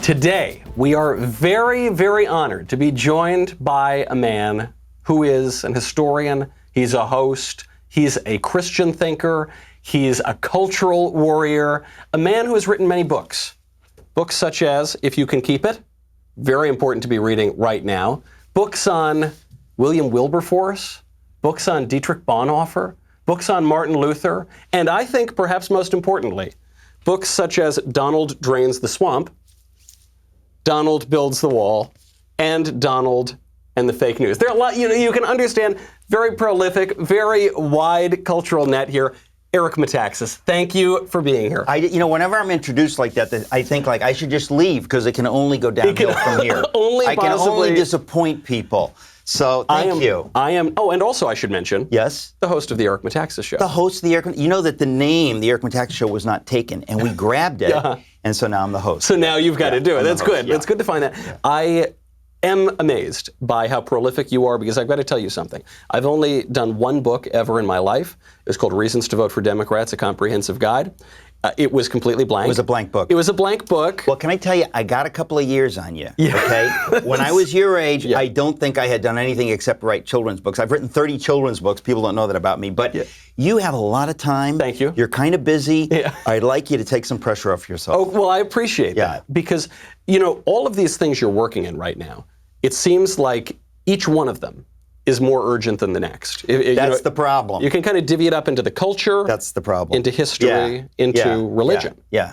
Today, we are very, very honored to be joined by a man who is an historian, he's a host, he's a Christian thinker, he's a cultural warrior, a man who has written many books. Books such as If You Can Keep It, very important to be reading right now. Books on William Wilberforce, books on Dietrich Bonhoeffer, books on Martin Luther, and I think perhaps most importantly, books such as Donald Drains the Swamp, Donald Builds the Wall, and Donald and the Fake News. There are a lot, you can understand, very prolific, very wide cultural net here. Eric Metaxas, thank you for being here. Whenever I'm introduced like that, I think like I should just leave because it can only go downhill from here. I can only disappoint people. So thank you. And also I should mention, yes, the host of the Eric Metaxas Show. The host of the Eric, you know that the name, the Eric Metaxas Show, was not taken, and we grabbed it, and so now I'm the host. So now you've got to do it. That's good. Yeah. It's good to find that. Yeah. I am amazed by how prolific you are, because I've got to tell you something. I've only done one book ever in my life. It's called Reasons to Vote for Democrats, A Comprehensive Guide. It was completely blank. It was a blank book. It was a blank book. Well, can I tell you, I got a couple of years on you, okay? When I was your age, I don't think I had done anything except write children's books. I've written 30 children's books. People don't know that about me, but you have a lot of time. Thank you. You're kind of busy. Yeah. I'd like you to take some pressure off yourself. Oh, well, I appreciate that, because, all of these things you're working in right now, it seems like each one of them is more urgent than the next. That's the problem. You can kind of divvy it up into the culture. That's the problem. Into history, into religion. Yeah.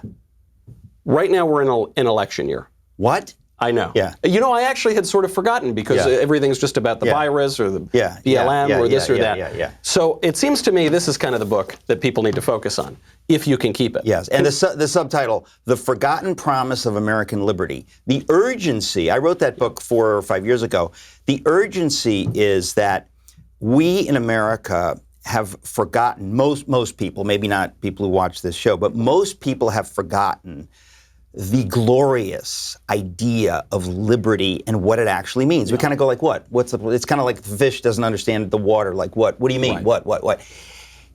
Right now we're in an election year. What? I know. Yeah. I actually had sort of forgotten because everything's just about the virus or the BLM or this or that. Yeah. So it seems to me this is kind of the book that people need to focus on, if you can keep it. Yes, and the subtitle, The Forgotten Promise of American Liberty. The urgency, I wrote that book 4 or 5 years ago. The urgency is that we in America have forgotten, most people, maybe not people who watch this show, but most people have forgotten the glorious idea of liberty and what it actually means. We kind of go like, what? It's kind of like the fish doesn't understand the water. Like, what? What do you mean? Right. What?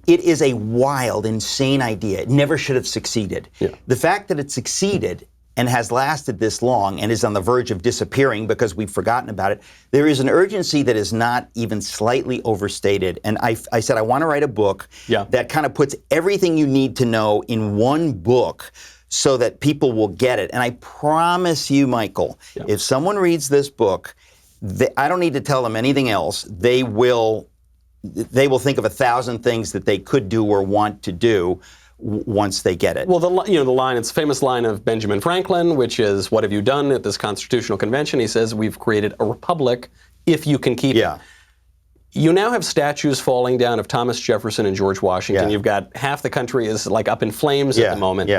It is a wild, insane idea. It never should have succeeded. Yeah. The fact that it succeeded and has lasted this long and is on the verge of disappearing because we've forgotten about it, there is an urgency that is not even slightly overstated. And I said, I want to write a book that kind of puts everything you need to know in one book so that people will get it. And I promise you, Michael, if someone reads this book, I don't need to tell them anything else. They will think of 1,000 things that they could do or want to do once they get it. Well, it's a famous line of Benjamin Franklin, which is, what have you done at this constitutional convention? He says, we've created a republic if you can keep it. You now have statues falling down of Thomas Jefferson and George Washington. You've got half the country is like up in flames at the moment.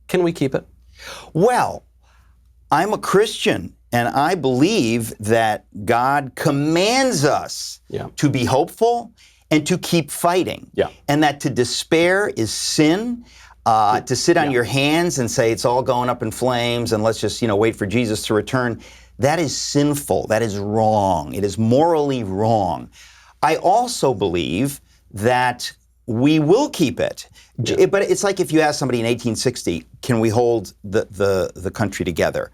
Can we keep it? Well, I'm a Christian, and I believe that God commands us to be hopeful and to keep fighting. And that to despair is sin. To sit on your hands and say it's all going up in flames and let's just, wait for Jesus to return, that is sinful. That is wrong. It is morally wrong. I also believe that we will keep it. But it's like if you ask somebody in 1860, can we hold the country together?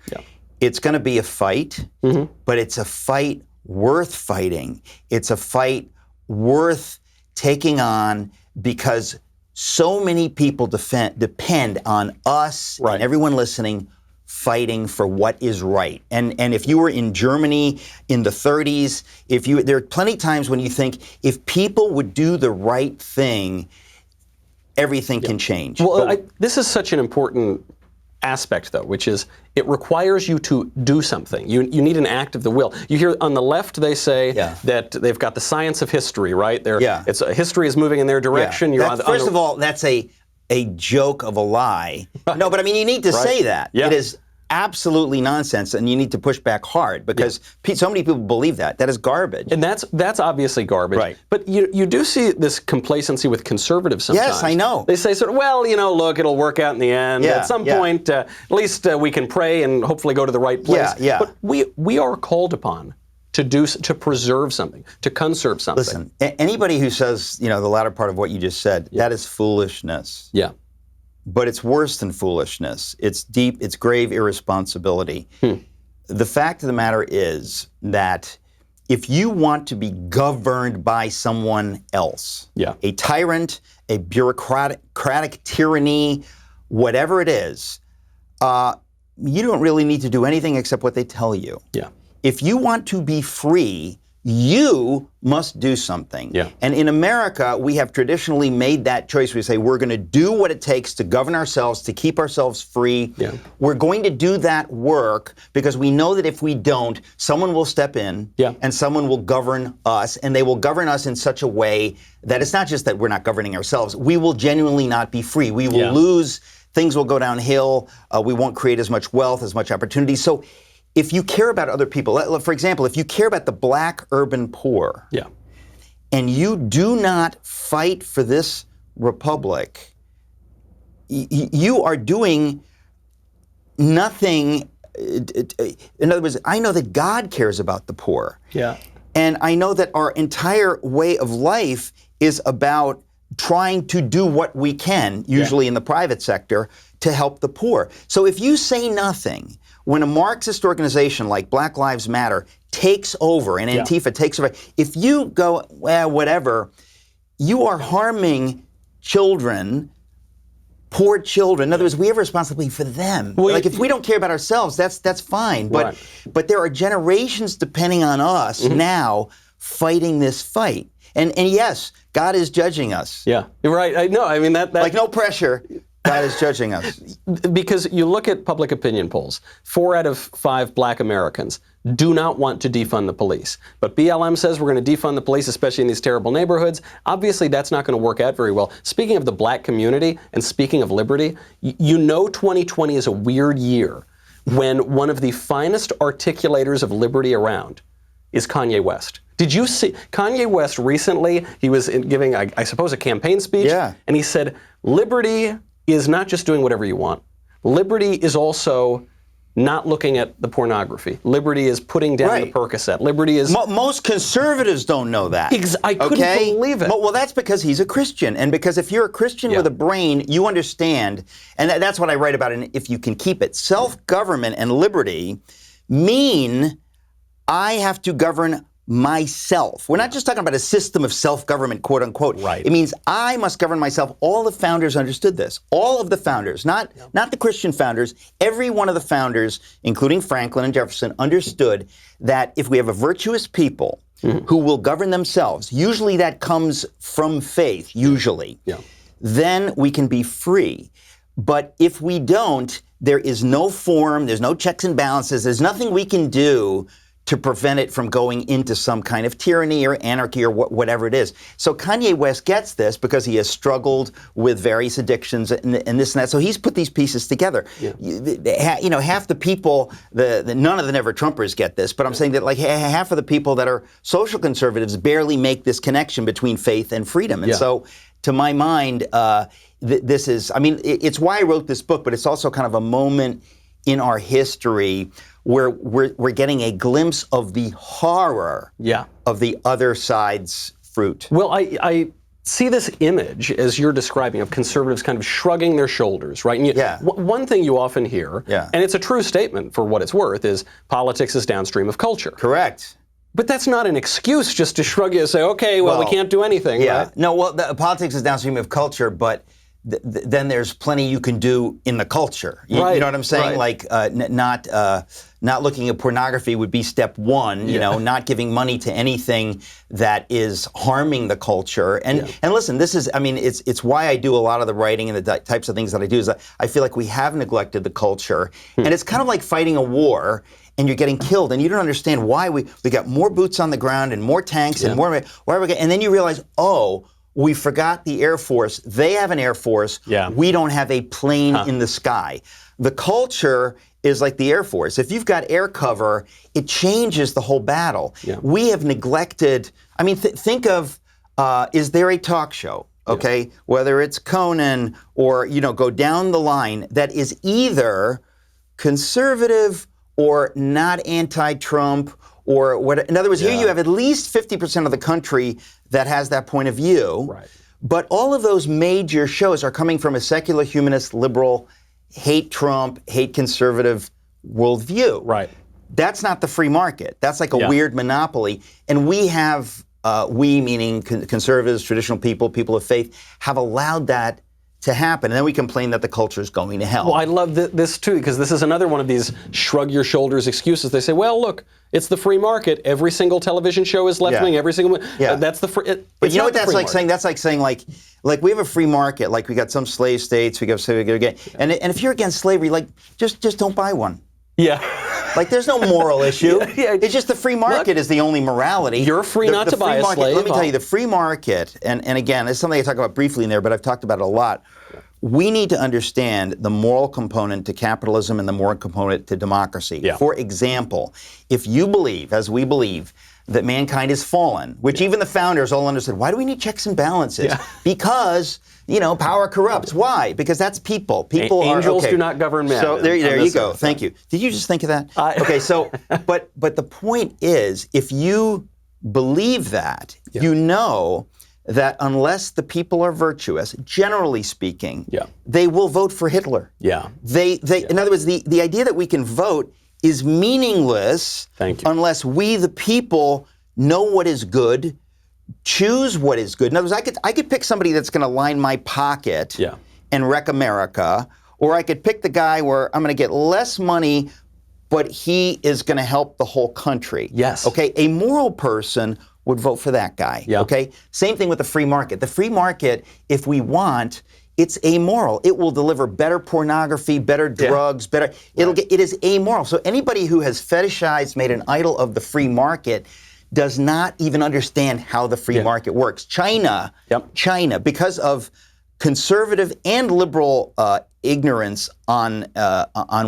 It's going to be a fight, but it's a fight worth fighting. It's a fight worth taking on because so many people depend on us and everyone listening fighting for what is right. And if you were in Germany in the 30s, there are plenty of times when you think if people would do the right thing, everything can change. Well, this is such an important aspect, though, which is it requires you to do something. You need an act of the will. You hear on the left they say that they've got the science of history, right? History is moving in their direction. First of all, that's a joke of a lie. No, but I mean, you need to say that. It is absolutely nonsense, and you need to push back hard because so many people believe that. That is garbage. And that's obviously garbage. Right. But you do see this complacency with conservatives sometimes. Yes, I know. They say sort of, look, it'll work out in the end. At some point, at least we can pray and hopefully go to the right place. But we are called upon to preserve something, to conserve something. Listen, anybody who says, the latter part of what you just said, that is foolishness. Yeah. but it's worse than foolishness. It's deep, it's grave irresponsibility. The fact of the matter is that if you want to be governed by someone else, a tyrant, a bureaucratic tyranny, whatever it is, you don't really need to do anything except what they tell you. If you want to be free, you must do something. And in America, we have traditionally made that choice. We say, we're going to do what it takes to govern ourselves, to keep ourselves free. We're going to do that work because we know that if we don't, someone will step in and someone will govern us, and they will govern us in such a way that it's not just that we're not governing ourselves. We will genuinely not be free. We will lose. Things will go downhill. We won't create as much wealth, as much opportunity. So if you care about other people, for example, if you care about the black urban poor, and you do not fight for this republic, you are doing nothing. In other words, I know that God cares about the poor. And I know that our entire way of life is about trying to do what we can, usually in the private sector, to help the poor. So if you say nothing, when a Marxist organization like Black Lives Matter takes over and Antifa takes over, if you go, well, whatever, you are harming children, poor children. In other words, we have a responsibility for them. Like if we don't care about ourselves, that's fine. But there are generations depending on us now fighting this fight. And yes, God is judging us. You're right. I mean that like no pressure. God is judging us. Because you look at public opinion polls, 4 out of 5 black Americans do not want to defund the police. But BLM says we're going to defund the police, especially in these terrible neighborhoods. Obviously, that's not going to work out very well. Speaking of the black community and speaking of liberty, you know 2020 is a weird year when one of the finest articulators of liberty around is Kanye West. Did you see Kanye West recently? He was giving, I suppose, a campaign speech. And he said, liberty is not just doing whatever you want. Liberty is also not looking at the pornography. Liberty is putting down the Percocet. Liberty is... Most conservatives don't know that. I couldn't believe it. Well, that's because he's a Christian. And because if you're a Christian with a brain, you understand, and that's what I write about in If You Can Keep It. Self-government and liberty mean I have to govern myself. We're not just talking about a system of self-government, quote unquote. It means I must govern myself. All the founders understood this. All of the founders, not the Christian founders. Every one of the founders, including Franklin and Jefferson, understood that if we have a virtuous people who will govern themselves, usually that comes from faith, then we can be free. But if we don't, there is no form, there's no checks and balances, there's nothing we can do to prevent it from going into some kind of tyranny or anarchy or whatever it is. So Kanye West gets this because he has struggled with various addictions and this and that. So he's put these pieces together. Half the people, none of the Never Trumpers get this, but I'm saying that like half of the people that are social conservatives barely make this connection between faith and freedom. And so to my mind, this is, I mean, it's why I wrote this book, but it's also kind of a moment in our history where we're getting a glimpse of the horror of the other side's fruit. Well, I see this image, as you're describing, of conservatives kind of shrugging their shoulders, right? And one thing you often hear, and it's a true statement for what it's worth, is politics is downstream of culture. Correct. But that's not an excuse just to shrug it and say, okay, well, we can't do anything, right? No, well, politics is downstream of culture, but then there's plenty you can do in the culture. You know what I'm saying? Like not looking at pornography would be step one. You know, not giving money to anything that is harming the culture. And listen, this is, I mean, it's why I do a lot of the writing and the types of things that I do. Is that I feel like we have neglected the culture, and it's kind of like fighting a war. And you're getting killed, and you don't understand why we got more boots on the ground and more tanks and more. And then you realize, we forgot the Air Force. They have an Air Force. We don't have a plane in the sky. The culture is like the Air Force. If you've got air cover, it changes the whole battle. We have neglected, I mean, think of, is there a talk show, whether it's Conan or, go down the line, that is either conservative or not anti-Trump, or what? In other words, here you have at least 50% of the country that has that point of view. But all of those major shows are coming from a secular, humanist, liberal, hate Trump, hate conservative worldview. Right. That's not the free market. That's like a weird monopoly. And we have, we meaning conservatives, traditional people of faith, have allowed that to happen. And then we complain that the culture is going to hell. Well, I love this too, because this is another one of these shrug your shoulders excuses. They say, well, look, it's the free market. Every single television show is left-wing. Every single one. That's the free. But you know what that's like saying? That's like saying like we have a free market. Like we got some slave states. And if you're against slavery, like just don't buy one. Yeah. Like there's no moral issue. It's just the free market is the only morality. You're free not to buy a slave. Let me tell you, the free market, and again, it's something I talk about briefly in there, but I've talked about it a lot. We need to understand the moral component to capitalism and the moral component to democracy. For example, if you believe, as we believe, that mankind is fallen, which even the founders all understood, why do we need checks and balances? Because, power corrupts. Why? Because that's people. Angels do not govern men. So there you go. Thank you. Did you just think of that? Okay, so, but the point is, if you believe that, you know that unless the people are virtuous, generally speaking, they will vote for Hitler. In other words, the idea that we can vote is meaningless unless we, the people, know what is good, choose what is good. In other words, I could pick somebody that's going to line my pocket and wreck America, or I could pick the guy where I'm going to get less money, but he is going to help the whole country. Okay, a moral person would vote for that guy. Okay, same thing with the free market. The free market, if we want, it's amoral. It will deliver better pornography, better drugs, better. It is amoral. So anybody who has fetishized, made an idol of the free market, does not even understand how the free market works. China, because of conservative and liberal ignorance on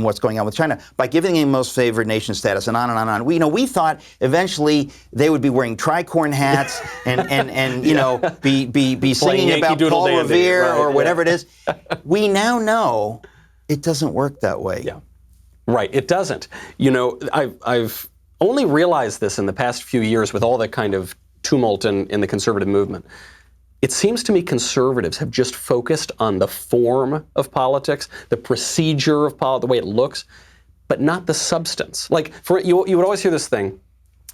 what's going on with China, by giving them most favored nation status and on and on and on. We thought eventually they would be wearing tricorn hats and be singing about Paul Revere or whatever it is. We now know it doesn't work that way. Right, it doesn't. I've only realized this in the past few years with all that kind of tumult in the conservative movement. It seems to me conservatives have just focused on the form of politics, the procedure of politics, the way it looks, but not the substance. Like, you would always hear this thing.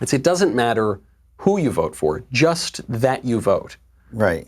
It doesn't matter who you vote for, just that you vote. Right.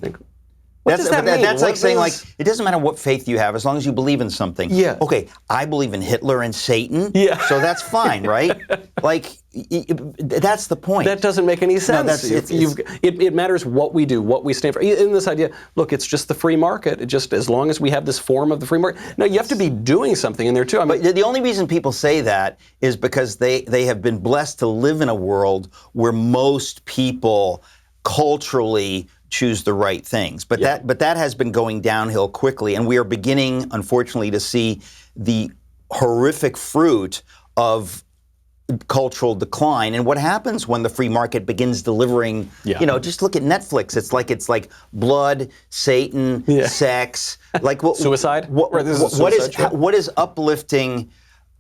What does that mean? That's like saying, it doesn't matter what faith you have as long as you believe in something. Okay, I believe in Hitler and Satan, so that's fine, right? That's the point. That doesn't make any sense. It matters what we do, what we stand for. In this idea, look, it's just the free market. It just, as long as we have this form of the free market. Now, you have to be doing something in there, too. But the only reason people say that is because they have been blessed to live in a world where most people culturally choose the right things. But that has been going downhill quickly, and we are beginning, unfortunately, to see the horrific fruit of cultural decline. And what happens when the free market begins delivering, just look at Netflix. It's like blood, Satan, sex, suicide. What is uplifting?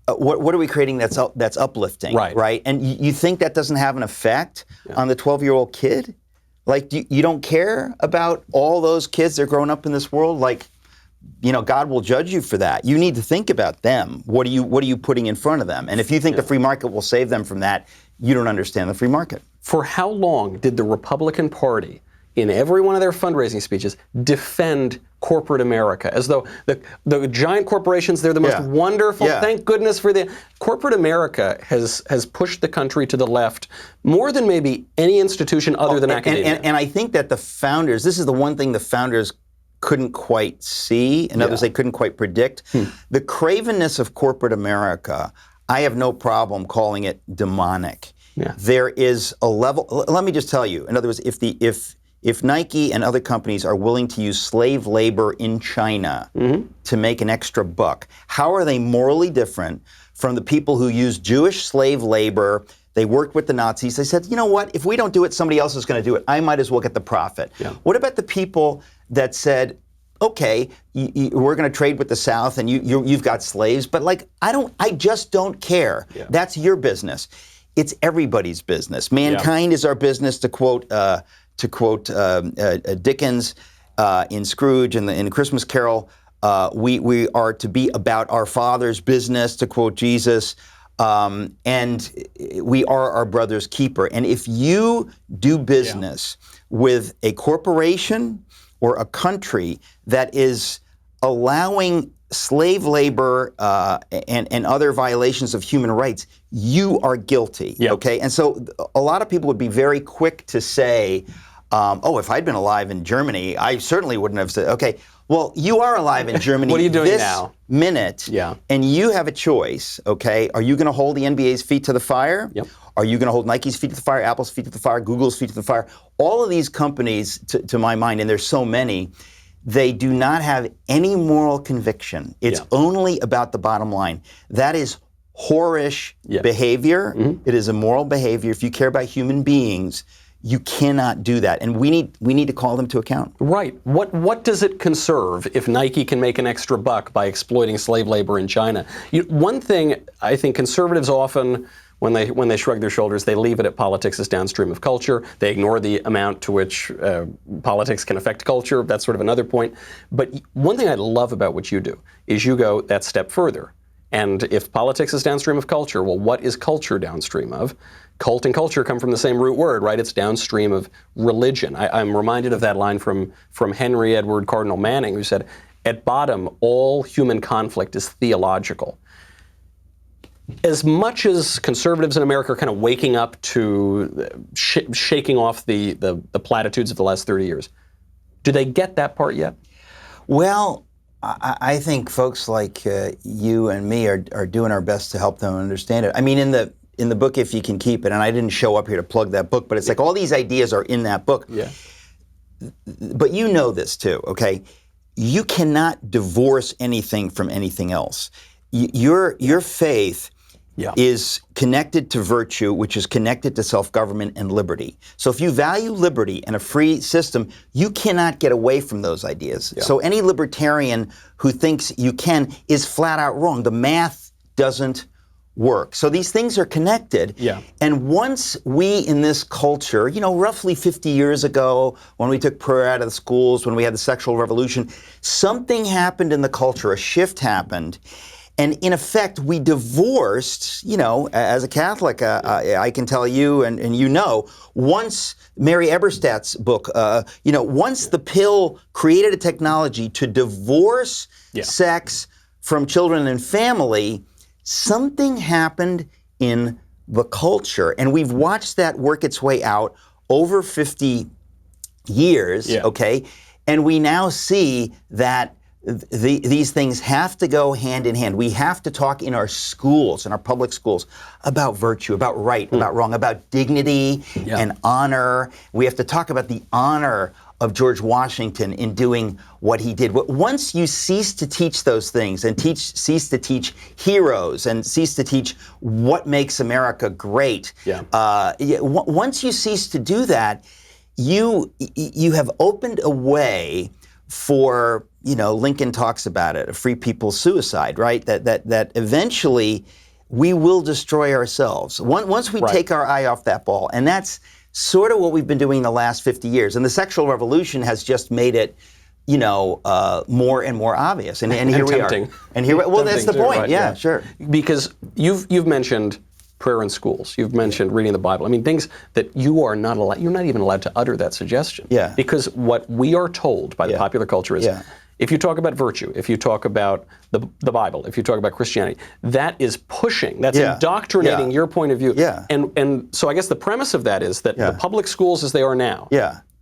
What are we creating that's uplifting? Right. And you think that doesn't have an effect on the 12-year-old kid? Like, you don't care about all those kids that are growing up in this world? Like, God will judge you for that. You need to think about them. What are you putting in front of them? And if you think the free market will save them from that, you don't understand the free market. For how long did the Republican Party, in every one of their fundraising speeches, defend corporate America as though the giant corporations, they're the most wonderful, thank goodness for the... Corporate America has pushed the country to the left more than maybe any institution other than academia. And I think that the founders, this is the one thing the founders couldn't quite see, in other words, they couldn't quite predict. The cravenness of corporate America, I have no problem calling it demonic. There is a level, let me just tell you, in other words, if Nike and other companies are willing to use slave labor in China to make an extra buck, how are they morally different from the people who used Jewish slave labor? They worked with the Nazis. They said, you know what? If we don't do it, somebody else is going to do it. I might as well get the profit. What about the people that said, okay, we're going to trade with the South and you've got slaves, but I just don't care. That's your business. It's everybody's business. Mankind is our business, to quote Dickens. in Scrooge and in Christmas Carol, we are to be about our Father's business, to quote Jesus, and we are our brother's keeper. And if you do business with a corporation or a country that is allowing slave labor and other violations of human rights, you are guilty. Okay, and so a lot of people would be very quick to say, if I'd been alive in Germany, I certainly wouldn't have said, okay, well, you are alive in Germany what are you doing this now? Minute, and you have a choice, okay? Are you going to hold the NBA's feet to the fire? Are you going to hold Nike's feet to the fire, Apple's feet to the fire, Google's feet to the fire? All of these companies, to my mind, and there's so many, they do not have any moral conviction. It's only about the bottom line. That is whorish behavior. It is immoral behavior. If you care about human beings, you cannot do that, and we need to call them to account. Right. What does it conserve if Nike can make an extra buck by exploiting slave labor in China? One thing I think conservatives often, when they shrug their shoulders, they leave it at politics as downstream of culture. They ignore the amount to which politics can affect culture. That's sort of another point. But one thing I love about what you do is you go that step further. And if politics is downstream of culture, well, what is culture downstream of? Cult and culture come from the same root word, right? It's downstream of religion. I'm reminded of that line from Henry Edward Cardinal Manning, who said, at bottom, all human conflict is theological. As much as conservatives in America are kind of waking up to shaking off the platitudes of the last 30 years, do they get that part yet? Well, I think folks like you and me are doing our best to help them understand it. I mean, in the book, If You Can Keep It, and I didn't show up here to plug that book, but it's like all these ideas are in that book. But you know this too, okay? You cannot divorce anything from anything else. Your faith is connected to virtue, which is connected to self-government and liberty. So if you value liberty and a free system, you cannot get away from those ideas. So any libertarian who thinks you can is flat out wrong. The math doesn't work. So these things are connected. And once we in this culture, roughly 50 years ago, when we took prayer out of the schools, when we had the sexual revolution, something happened in the culture, a shift happened. And in effect, we divorced, as a Catholic, I can tell you, and once Mary Eberstadt's book, once the pill created a technology to divorce sex from children and family, something happened in the culture. And we've watched that work its way out over 50 years, okay? And we now see that these things have to go hand in hand. We have to talk in our schools, in our public schools, about virtue, about right, about wrong, about dignity and honor. We have to talk about the honor of George Washington in doing what he did. Once you cease to teach those things and cease to teach heroes and cease to teach what makes America great, once you cease to do that, you have opened a way for, Lincoln talks about it, a free people's suicide, right? That eventually we will destroy ourselves. Once we take our eye off that ball, and that's sort of what we've been doing the last 50 years. And the sexual revolution has just made it, more and more obvious. And here we are. And here, well, that's the point. Right, sure. Because you've mentioned prayer in schools. You've mentioned reading the Bible. I mean, things that you're not even allowed to utter that suggestion. Because what we are told by the popular culture is, if you talk about virtue, if you talk about the Bible, if you talk about Christianity, that is pushing, that's indoctrinating your point of view. And so I guess the premise of that is that the public schools as they are now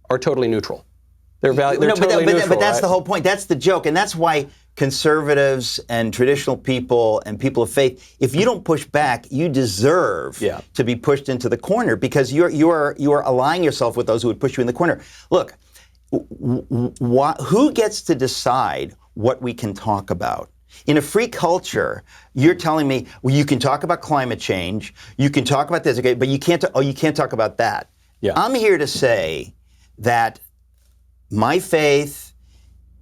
are totally neutral. They're totally neutral. But that's the whole point. That's the joke. And that's why conservatives and traditional people and people of faith, if you don't push back, you deserve to be pushed into the corner, because you are allying yourself with those who would push you in the corner. Look, who gets to decide what we can talk about? In a free culture, you're telling me, well, you can talk about climate change, you can talk about this, okay, but you can't talk about that. I'm here to say that my faith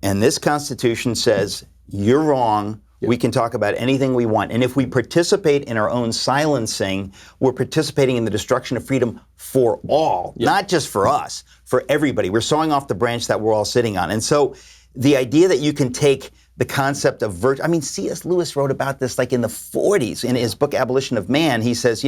and this Constitution says you're wrong. We can talk about anything we want. And if we participate in our own silencing, we're participating in the destruction of freedom for all, not just for us, for everybody. We're sawing off the branch that we're all sitting on. And so the idea that you can take the concept of virtue, I mean, C.S. Lewis wrote about this like in the 40s in his book, Abolition of Man. He says,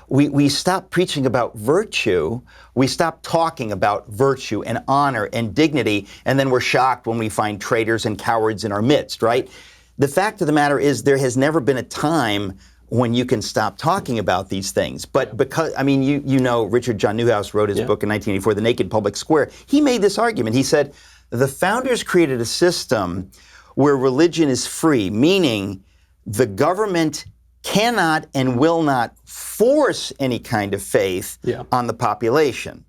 we stop preaching about virtue, we stop talking about virtue and honor and dignity, and then we're shocked when we find traitors and cowards in our midst, right? The fact of the matter is there has never been a time when you can stop talking about these things. But because, I mean, you know, Richard John Neuhaus wrote his book in 1984, The Naked Public Square. He made this argument. He said, the founders created a system where religion is free, meaning the government cannot and will not force any kind of faith on the population.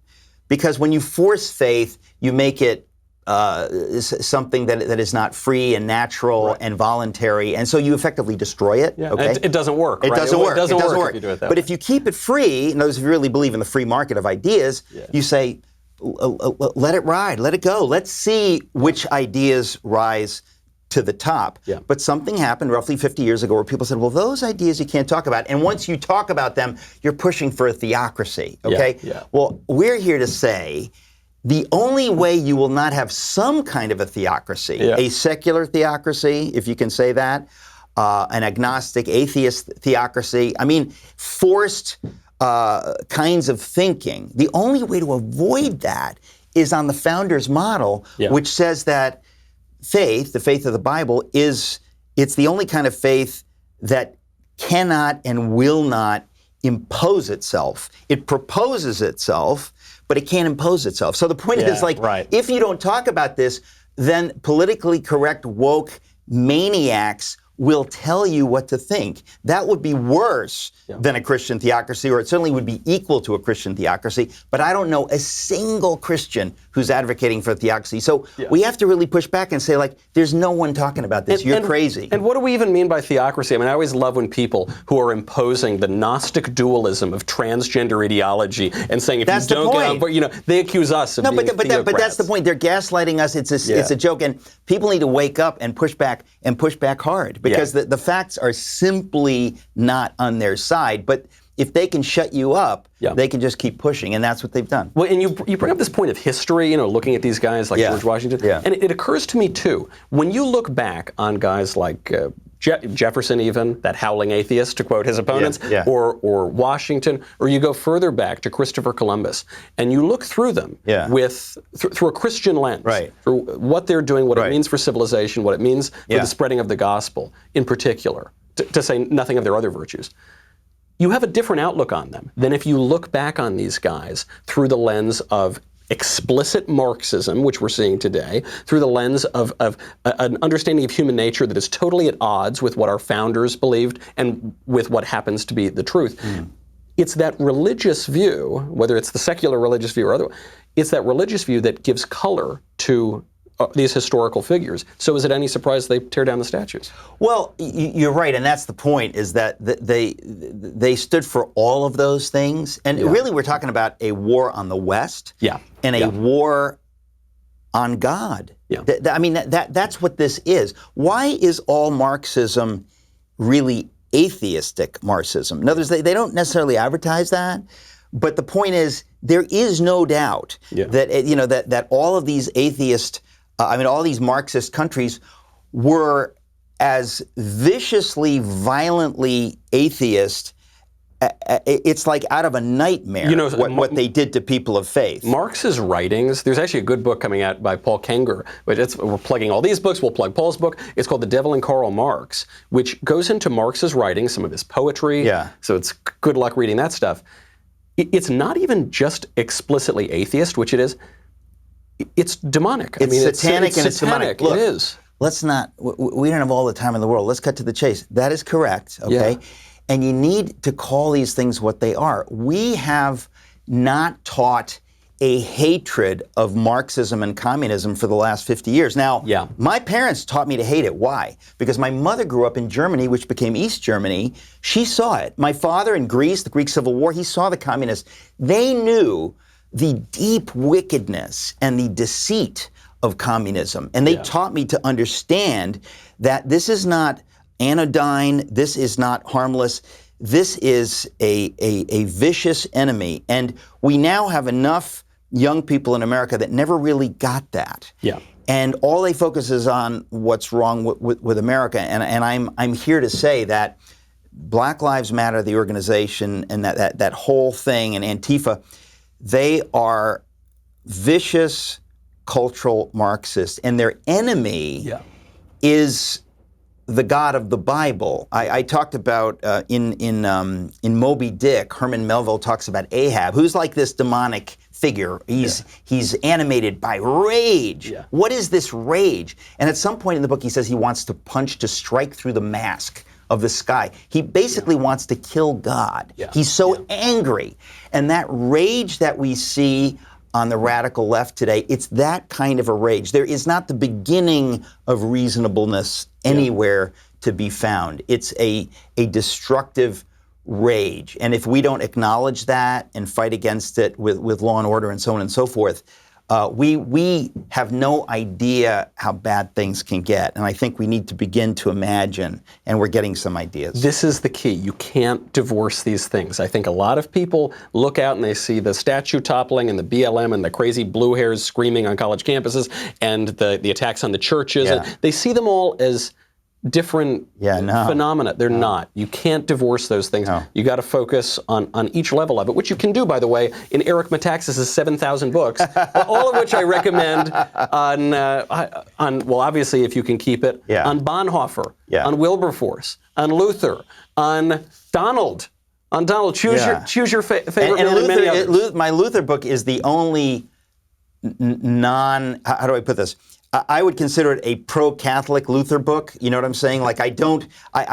Because when you force faith, you make it something that is not free and natural and voluntary, and so you effectively destroy it. Okay? It doesn't work. It right? doesn't work. It doesn't work. If you do it that way. If you keep it free, and those who really believe in the free market of ideas, you say, let it ride, let it go. Let's see which ideas rise to the top. But something happened roughly 50 years ago where people said, well, those ideas you can't talk about. And once you talk about them, you're pushing for a theocracy. Okay? Well, we're here to say the only way you will not have some kind of a theocracy, a secular theocracy, if you can say that, an agnostic, atheist theocracy, I mean, forced kinds of thinking. The only way to avoid that is on the founders' model, which says that faith, the faith of the Bible, it's the only kind of faith that cannot and will not impose itself. It proposes itself, but it can't impose itself. So the point is, if you don't talk about this, then politically correct woke maniacs will tell you what to think. That would be worse than a Christian theocracy, or it certainly would be equal to a Christian theocracy. But I don't know a single Christian who's advocating for theocracy. So we have to really push back and say, like, there's no one talking about this. You're crazy. And what do we even mean by theocracy? I mean, I always love when people who are imposing the Gnostic dualism of transgender ideology and saying if you don't get on board, they accuse us of being theocrats. But that's the point. They're gaslighting us. It's a joke. And people need to wake up and push back hard. Because the facts are simply not on their side. But if they can shut you up, they can just keep pushing, and that's what they've done. Well, and you bring up this point of history, looking at these guys like George Washington. And it occurs to me, too, when you look back on guys like Jefferson even, that howling atheist, to quote his opponents, or Washington, or you go further back to Christopher Columbus, and you look through them through a Christian lens, through what they're doing, what it means for civilization, what it means for the spreading of the gospel in particular, to say nothing of their other virtues. You have a different outlook on them than if you look back on these guys through the lens of explicit Marxism, which we're seeing today, through the lens of an understanding of human nature that is totally at odds with what our founders believed and with what happens to be the truth. It's that religious view, whether it's the secular religious view or otherwise, it's that religious view that gives color to these historical figures. So is it any surprise they tear down the statues? Well, you're right, and that's the point, is that they stood for all of those things. And really we're talking about a war on the West and a war on God. I mean, that's what this is. Why is all Marxism really atheistic Marxism? In other words, they don't necessarily advertise that. But the point is, there is no doubt that that all of these atheist, all these Marxist countries were as viciously, violently atheist. It's like out of a nightmare what they did to people of faith. Marx's writings, there's actually a good book coming out by Paul Kenger, but we're plugging all these books, we'll plug Paul's book. It's called The Devil and Karl Marx, which goes into Marx's writings, some of his poetry, so it's good luck reading that stuff. It's not even just explicitly atheist, which it is. It's demonic. It's satanic and it's demonic. Look, it is. Let's not, we don't have all the time in the world. Let's cut to the chase. That is correct, okay? And you need to call these things what they are. We have not taught a hatred of Marxism and communism for the last 50 years. Now, my parents taught me to hate it. Why? Because my mother grew up in Germany, which became East Germany. She saw it. My father in Greece, the Greek Civil War, he saw the communists. They knew the deep wickedness and the deceit of communism. And they taught me to understand that this is not anodyne, this is not harmless, this is a vicious enemy. And we now have enough young people in America that never really got that. Yeah. And all they focus is on what's wrong with America. And I'm here to say that Black Lives Matter, the organization, and that whole thing, and Antifa, they are vicious cultural Marxists, and their enemy is the God of the Bible. I talked about in Moby Dick, Herman Melville talks about Ahab, who's like this demonic figure. He's animated by rage. Yeah. What is this rage? And at some point in the book, he says he wants to strike through the mask of the sky. He basically wants to kill God. Yeah. He's so angry. And that rage that we see on the radical left today, it's that kind of a rage. There is not the beginning of reasonableness anywhere to be found. It's a destructive rage. And if we don't acknowledge that and fight against it with law and order and so on and so forth, we have no idea how bad things can get. And I think we need to begin to imagine, and we're getting some ideas. This is the key. You can't divorce these things. I think a lot of people look out and they see the statue toppling and the BLM and the crazy blue hairs screaming on college campuses and the attacks on the churches. Yeah. And they see them all as different phenomena. They're not. You can't divorce those things. No. You got to focus on each level of it, which you can do, by the way, in Eric Metaxas' 7,000 books, all of which I recommend on well, obviously, if you can keep it, on Bonhoeffer, on Wilberforce, on Luther, on Donald. Choose your favorite man and many others. My Luther book is the only how do I put this? I would consider it a pro-Catholic Luther book. You know what I'm saying? Like I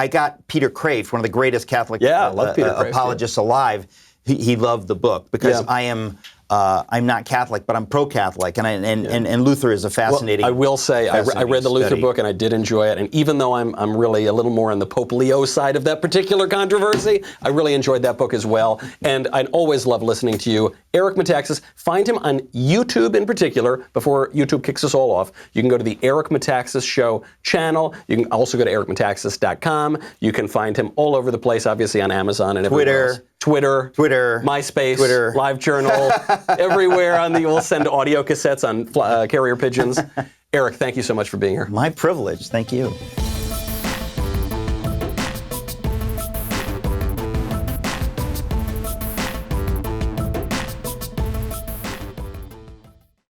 got Peter Kraft, one of the greatest Catholic apologists alive. He loved the book because I'm not Catholic, but I'm pro-Catholic, and Luther is a fascinating. Well, I will say I read the Luther book and I did enjoy it, and even though I'm really a little more on the Pope Leo side of that particular controversy, I really enjoyed that book as well, and I'd always love listening to you, Eric Metaxas. Find him on YouTube in particular. Before YouTube kicks us all off, you can go to the Eric Metaxas Show channel. You can also go to ericmetaxas.com. You can find him all over the place, obviously on Amazon and everywhere else. Twitter, MySpace, LiveJournal, everywhere we'll send audio cassettes on carrier pigeons. Eric, thank you so much for being here. My privilege. Thank you.